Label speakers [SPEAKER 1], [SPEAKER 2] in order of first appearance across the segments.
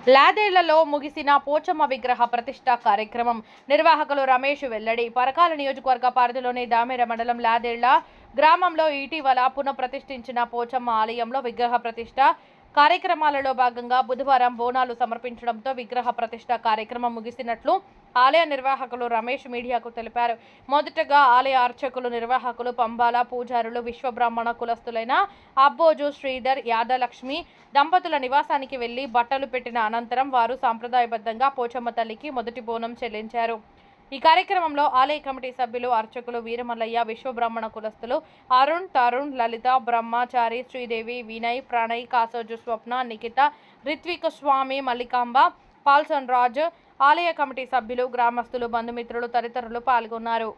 [SPEAKER 1] లాదేళ్లలో ముగిసిన పోచమ్మ విగ్రహ ప్రతిష్ఠ కార్యక్రమం. నిర్వాహకులు రమేష్ వెల్లడి. పరకాల నియోజకవర్గ పరిధిలోని దామెర మండలం లాదేళ్ల గ్రామంలో ఇటీవల పునఃప్రతిష్ఠించిన పోచమ్మ ఆలయంలో విగ్రహ ప్రతిష్ఠ కార్యక్రమాలలో భాగంగా బుధవారం బోనాలు సమర్పించడంతో విగ్రహ ప్రతిష్ఠ కార్యక్రమం ముగిసినట్లు ఆలయ నిర్వాహకులు రమేష్ మీడియాకు తెలిపారు. మొదటగా ఆలయ అర్చకులు, నిర్వాహకులు, పంబాల పూజారులు, విశ్వబ్రాహ్మణ కులస్తులైన అబ్బోజు శ్రీధర్, యాదలక్ష్మి దంపతుల నివాసానికి వెళ్లి బట్టలు పెట్టిన అనంతరం వారు సాంప్రదాయబద్ధంగా పోచమ్మ తల్లికి మొదటి బోనం చెల్లించారు. ఈ కార్యక్రమంలో ఆలయ కమిటీ సభ్యులు, అర్చకులు వీరమల్లయ్య, విశ్వబ్రాహ్మణ కులస్తులు అరుణ్, తరుణ్, లలిత, బ్రహ్మచారి, శ్రీదేవి, వినయ్, ప్రణయ్, కాసోజు స్వప్న, నిఖిత, రిత్విక్, స్వామి, మల్లికాంబ, పాల్సన్ రాజ్, ఆలయ కమిటీ సభ్యులు, గ్రామస్తులు, బంధుమిత్రులు తదితరులు పాల్గొన్నారు.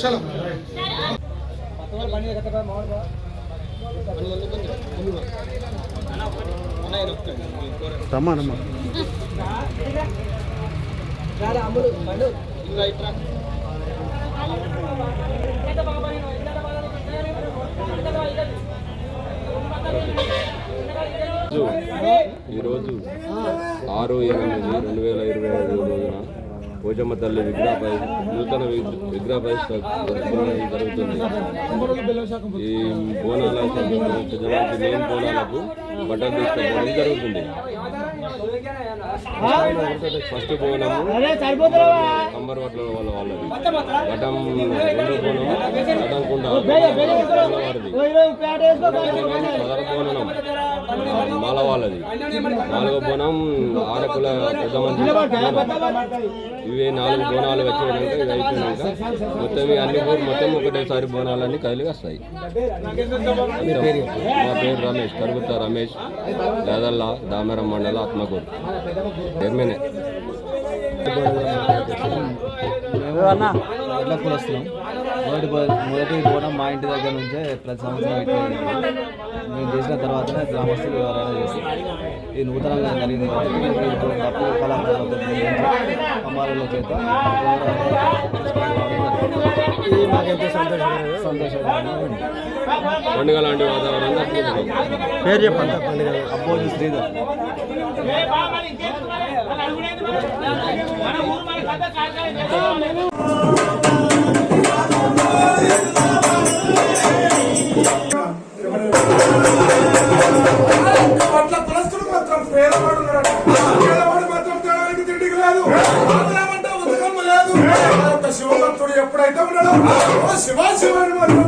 [SPEAKER 2] चलो
[SPEAKER 3] ఈరోజు 6/8/2025 రోజున పోచమ్మ తల్లి నూతన విగ్రహ ప్రతిష్ఠ జరుగుతుంది. ఈ బోనాల మెయిన్ బోనాలకు బట్టలు తీసుకోవడం జరుగుతుంది. ఫస్ట్ బోనము కంబర్ వట్ల వాళ్ళది, ఘటం రెండో బోనం ఘటంకుండ వారిది, సదర బోనం మాల వాళ్ళది, నాలుగో బోనం ఆరకుల పెద్ద మంది. ఇవి 4 బోనాలు వచ్చేయడంతో ఇవి అయిపోయినాక మొత్తం అన్ని మొత్తం ఒకటేసారి బోనాలన్నీ కదిలి వస్తాయి. మా పేరు రమేష్, కరుగుత రమేష్, యాదల్ల, దామెర మండల, ఆత్మకూరు చైర్మనే.
[SPEAKER 4] ఎడ్లపూర్ వస్తున్నాం. మొదటి బోనం మా ఇంటి దగ్గర నుంచే ప్రతి సంవత్సరం ఇట్లా మేము చేసిన తర్వాతనే గ్రామస్తులు ఎవరైనా చేస్తారు. ఇది నూతనంగా జరిగింది కాబట్టి తప్పు కళాకారులతో అమ్మాయిల చేత మాకెంతో సంతోషంగా
[SPEAKER 3] పండుగ లాంటి వాతావరణం.
[SPEAKER 4] పేరు చెప్పండి. పండుగ అబ్బోజు శ్రీధర్.
[SPEAKER 2] శివభక్తుడు ఎప్పుడైతే ఉన్నాడో శివ శివాని మాత్రం